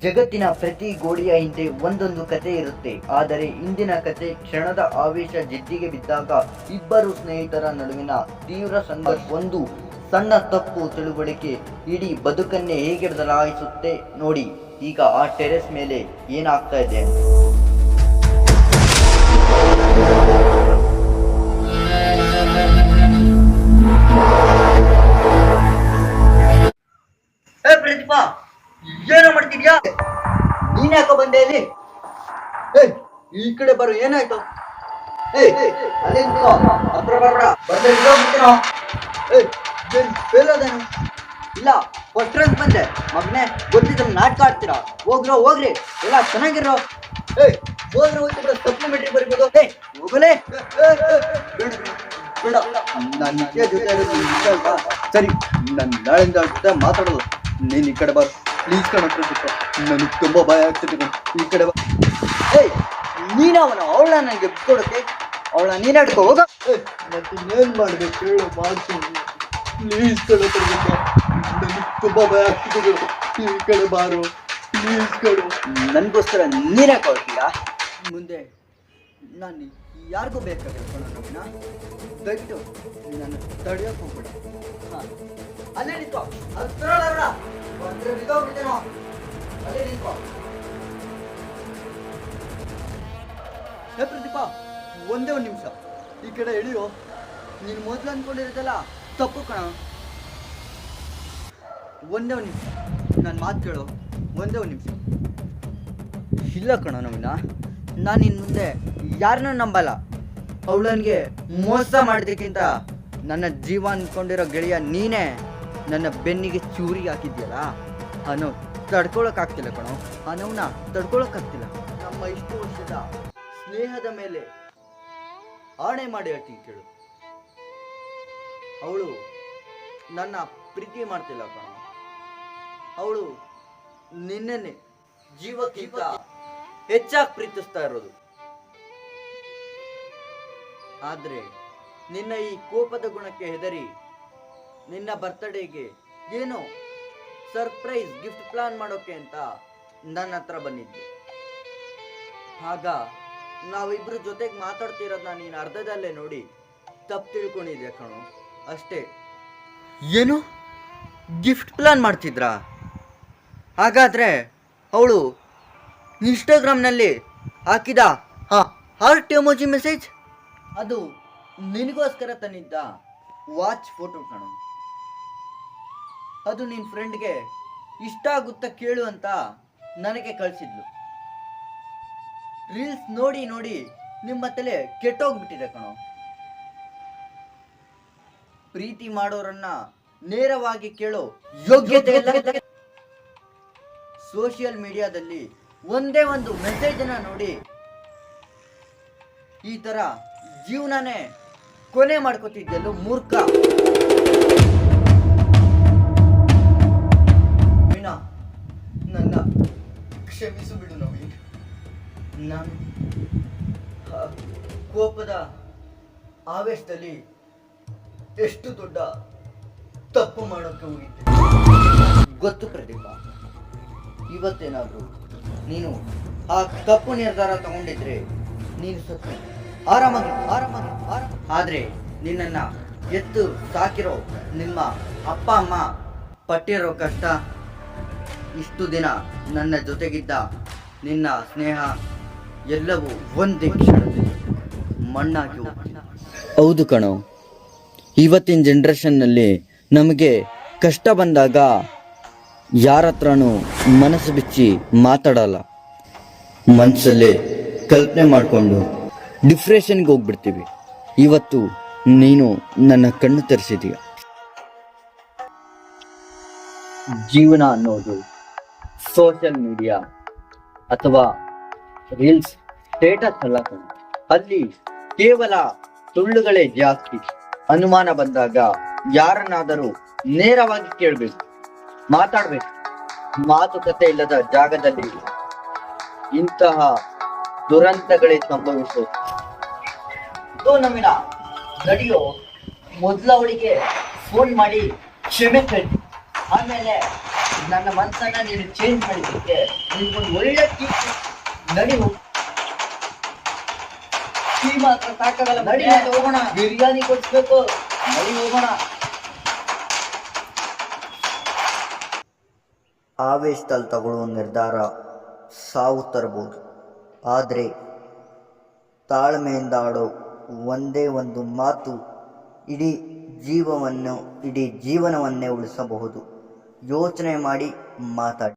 ಜಗತ್ತಿನ ಪ್ರತಿ ಗೋಡೆಯ ಹಿಂದೆ ಒಂದೊಂದು ಕತೆ ಇರುತ್ತೆ. ಆದರೆ ಇಂದಿನ ಕತೆ ಕ್ಷಣದ ಆವೇಶ ಜಿದ್ದಿಗೆ ಬಿದ್ದಾಗ ಇಬ್ಬರು ಸ್ನೇಹಿತರ ನಡುವಿನ ತೀವ್ರ ಸಂಘರ್ಷ. ಒಂದು ಸಣ್ಣ ತಪ್ಪು ತಿಳುವಳಿಕೆ ಇಡೀ ಬದುಕನ್ನೇ ಹೇಗೆ ಬದಲಾಯಿಸುತ್ತೆ ನೋಡಿ. ಈಗ ಆ ಟೆರೆಸ್ ಮೇಲೆ ಏನಾಗ್ತಾ ಇದೆ? ಪ್ರತಿಭಾ, ಏನೋ ಮಾಡ್ತಿದ್ಯಾ? ನೀನ್ ಯಾಕೋ ಬಂದೆ ಇಲ್ಲಿ? ಈ ಕಡೆ ಬರು, ಏನಾಯ್ತು? ಇಲ್ಲ ಕೊಟ್ರಂಗ್ ಬಂದೆ ಮಗನೇ, ಗೊತ್ತಿದ್ರೆ ನಾಟಕ ಆಡ್ತೀರಾ? ಹೋಗ್ರಿ ಎಲ್ಲ ಚೆನ್ನಾಗಿರೋ. ಹೋದ್ರೆ ಹೋಯ್ತು ಬಿಡ, ಸಪ್ಲಿಮೆಂಟ್ರಿ ಬರಿಬೋದು. ಹೋಗಲೇ ಬೇಡ, ನನ್ನ ಜೊತೆ ಸರಿ, ನಾನು ನಾಳೆಯಿಂದ ಜೊತೆ ಮಾತಾಡೋದು. ನೀನ್ ಈ ಕಡೆ ಬಾರ ಪ್ಲೀಸ್ ಕಣ, ನನಗೆ ತುಂಬಾ ಭಯ ಆಗ್ತಿದೆ. ಈ ಕಡೆ ಬಾ. ನೀನವನ ಅವಳ ನನಗೆ ಬಿಟ್ಕೊಡಕ್ಕೆ, ಅವಳ ನೀನ್ ಆಡ್ಕೋ ಹೋಗ. ಮತ್ತೆ ಇನ್ನೇನ್ ಮಾಡ್ಬೇಕು ಹೇಳು, ಮಾಡ್ತೀನಿ ಪ್ಲೀಸ್ ಕಣ. ನನಗೆ ತುಂಬಾ ಭಯ ಆಗ್ತಿದೆ, ಈ ಕಡೆ ಬಾರು ಪ್ಲೀಸ್ ಕಣ. ನನಗೋಸ್ಕರ ನೀನೇ ಕೊಡ್ತೀಯಾ? ಮುಂದೆ ನಾನು ಯಾರಿಗೂ ಬೇಕಾಗಿಲ್ಲ, ದಯವಿಟ್ಟು ನಾನು ತಡೆಯೋಕೆ ಹೋಗ್ಬೇಡ. ಅಲ್ಲೇ ನಿಂತ್ಕೋ, ಅಲ್ಲೇ ನಿಂತ್ಕೋ. ಪ್ರದೀಪಾ, ಒಂದೇ ಒಂದು ನಿಮಿಷ ಈ ಕಡೆ ಎಳಿಯೋ. ನೀನು ಮೊದಲು ಅಂದ್ಕೊಂಡಿರೋದಲ್ಲ ತಪ್ಪು ಕಣ. ಒಂದೇ ಒಂದು ನಿಮಿಷ ನನ್ನ ಮಾತು ಕೇಳು, ಒಂದೇ ಒಂದು ನಿಮಿಷ. ಇಲ್ಲ ಕಣ ನವೀನ, ನಾನು ಇನ್ನು ಮುಂದೆ ಯಾರನ್ನೂ ನಂಬಲ್ಲ. ಅವಳನಿಗೆ ಮೋಸ ಮಾಡೋದಕ್ಕಿಂತ ನನ್ನ ಜೀವ ಅಂದ್ಕೊಂಡಿರೋ ಗೆಳೆಯ ನೀನೇ ನನ್ನ ಬೆನ್ನಿಗೆ ಚೂರಿ ಹಾಕಿದ್ಯಲ್ಲ, ಅನ್ನೋ ತಡ್ಕೊಳಕ್ಕಾಗ್ತಿಲ್ಲ ಕಣೋ. ಆ ನೋವನ್ನ ತಡ್ಕೊಳಕ್ಕಾಗ್ತಿಲ್ಲ. ನಮ್ಮ ಇಷ್ಟು ವರ್ಷದ ಸ್ನೇಹದ ಮೇಲೆ ಆಣೆ ಮಾಡಿ ಹೇಳ್ತೀನಿ ಕೇಳು, ಅವಳು ನನ್ನ ಪ್ರೀತಿ ಮಾಡ್ತಿಲ್ಲ ಕಣೋ. ಅವಳು ನಿನ್ನೆ ಜೀವಕ್ಕಿಂತ ಹೆಚ್ಚಾಗಿ ಪ್ರೀತಿಸ್ತಾ ಇರೋದು. ಆದ್ರೆ ನಿನ್ನ ಈ ಕೋಪದ ಗುಣಕ್ಕೆ ಹೆದರಿ ನಿನ್ನ ಬರ್ತ್ಡೇಗೆ ಏನೋ ಸರ್ಪ್ರೈಸ್ ಗಿಫ್ಟ್ ಪ್ಲಾನ್ ಮಾಡೋಕೆ ಅಂತ ನನ್ನ ಹತ್ರ ಬಂದಿದ್ದೆ. ಆಗ ನಾವಿಬ್ರು ಜೊತೆಗೆ ಮಾತಾಡ್ತಿರೋದನ್ನ ನೀನು ಅರ್ಧದಲ್ಲೇ ನೋಡಿ ತಪ್ಪು ತಿಳ್ಕೊಂಡಿದ್ದೆ ಕಣೋ, ಅಷ್ಟೇ. ಏನು ಗಿಫ್ಟ್ ಪ್ಲಾನ್ ಮಾಡ್ತಿದ್ರಾ? ಹಾಗಾದ್ರೆ ಅವಳು ಇನ್ಸ್ಟಾಗ್ರಾಮ್ನಲ್ಲಿ ಹಾಕಿದ ಹಾರ್ಟ್ ಎಮೋಜಿ ಮೆಸೇಜ್, ಅದು ನಿನಗೋಸ್ಕರ ತಂದಿದ್ದ ವಾಚ್ ಫೋಟೋ ಕಣೋ. ಅದು ನಿನ್ನ ಫ್ರೆಂಡ್ಗೆ ಇಷ್ಟ ಆಗುತ್ತಾ ಕೇಳು ಅಂತ ನನಗೆ ಕಳಿಸಿದ್ಲು. ರೀಲ್ಸ್ ನೋಡಿ ನೋಡಿ ನಿಮ್ಮ ತಲೆ ಕೆಟ್ಟೋಗ್ಬಿಟ್ಟಿದೆ ಕಣೋ. ಪ್ರೀತಿ ಮಾಡೋರನ್ನ ನೇರವಾಗಿ ಕೇಳೋ ಯೋಗ್ಯತೆ ಇಲ್ಲ. ಸೋಷಿಯಲ್ ಮೀಡಿಯಾದಲ್ಲಿ ಒಂದೇ ಒಂದು ಮೆಸೇಜನ್ನ ನೋಡಿ ಈ ತರ ಜೀವನನೇ ಕೊನೆ ಮಾಡ್ಕೋತಿದ್ದೆಲ್ಲೋ ಮೂರ್ಖ. ವೀಣಾ, ನನ್ನ ಕ್ಷಮಿಸು ಬಿಡು ನವೀನ್. ನಾನು ಕೋಪದ ಆವೇಶದಲ್ಲಿ ಎಷ್ಟು ದೊಡ್ಡ ತಪ್ಪು ಮಾಡೋಕ್ಕೆ ಹೋಗಿದ್ದೆ ಗೊತ್ತು ಪ್ರದೀಪ. ಇವತ್ತೇನಾದ್ರು ನೀನು ಆ ತಪ್ಪು ನಿರ್ಧಾರ ತಗೊಂಡಿದ್ರೆ ನೀನು ಸತ್ತು ಆರಾಮಾಗಿ. ಆದ್ರೆ ನಿನ್ನನ್ನ ಎತ್ತು ಸಾಕಿರೋ ನಿಮ್ಮ ಅಪ್ಪ ಅಮ್ಮ ಪಟ್ಟಿರೋ ಕಷ್ಟ, ಇಷ್ಟು ದಿನ ನನ್ನ ಜೊತೆಗಿದ್ದ ನಿನ್ನ ಸ್ನೇಹ ಎಲ್ಲವೂ ಒಂದೇ ಕ್ಷಣದಲ್ಲಿ ಮಣ್ಣಾಗಿ. ಹೌದು ಕಣೋ, ಇವತ್ತಿನ ಜನ್ರೇಷನ್ನಲ್ಲಿ ನಮಗೆ ಕಷ್ಟ ಬಂದಾಗ ಯಾರ ಹತ್ರನೂ ಮನಸ್ಸು ಬಿಚ್ಚಿ ಮಾತಾಡಲ್ಲ. ಮನಸ್ಸಲ್ಲೇ ಕಲ್ಪನೆ ಮಾಡಿಕೊಂಡು ಡಿಪ್ರೆಷನ್ಗೆ ಹೋಗ್ಬಿಡ್ತೀವಿ. ಇವತ್ತು ನೀನು ನನ್ನ ಕಣ್ಣು ತೆರೆಸಿದೀಯ. ಜೀವನ ಅನ್ನೋದು ಸೋಷಿಯಲ್ ಮೀಡಿಯಾ ಅಥವಾ ರೀಲ್ಸ್ ಸ್ಟೇಟಸ್ ಅಲ್ಲ ಕಣೋ. ಅಲ್ಲಿ ಕೇವಲ ಸುಳ್ಳುಗಳೇ ಜಾಸ್ತಿ. ಅನುಮಾನ ಬಂದಾಗ ಯಾರನ್ನಾದರೂ ನೇರವಾಗಿ ಕೇಳಬೇಕು, ಮಾತಾಡ್ಬೇಕು. ಮಾತುಕತೆ ಇಲ್ಲದ ಜಾಗದಲ್ಲಿ ಇಂತಹ ದುರಂತಗಳೇ ಸಂಭವಿಸೋದು. ನವೀನ ನಡಿಯೋ, ಮೊದಲು ಅವಳಿಗೆ ಫೋನ್ ಮಾಡಿ ಕ್ಷಮೆ ಕೇಳಿ, ಆಮೇಲೆ ನನ್ನ ಮನಸ್ಸನ್ನ ನೀನು ಚೇಂಜ್ ಮಾಡಿದ್ದಕ್ಕೆ ನಿನ್ಗೊಂದು ಒಳ್ಳೆ ಟೀ ನಡಿ ಹೋಗು. ಟೀ ಮಾತ್ರ ಸಾಕಾಗಲ್ಲ, ನಡಿ ಹೋಗೋಣ. ಬಿರಿಯಾನಿ ಕೊಡಿಸ್ಬೇಕು, ನಡಿ ಹೋಗೋಣ. ಆವೇಶದಲ್ಲಿ ತಗೊಳ್ಳೋ ನಿರ್ಧಾರ ಸಾವು ತರಬಹುದು, ಆದರೆ ತಾಳ್ಮೆಯಿಂದ ಆಡೋ ಒಂದೇ ಒಂದು ಮಾತು ಇಡೀ ಜೀವನವನ್ನೇ ಉಳಿಸಬಹುದು. ಯೋಚನೆ ಮಾಡಿ ಮಾತಾಡಿ.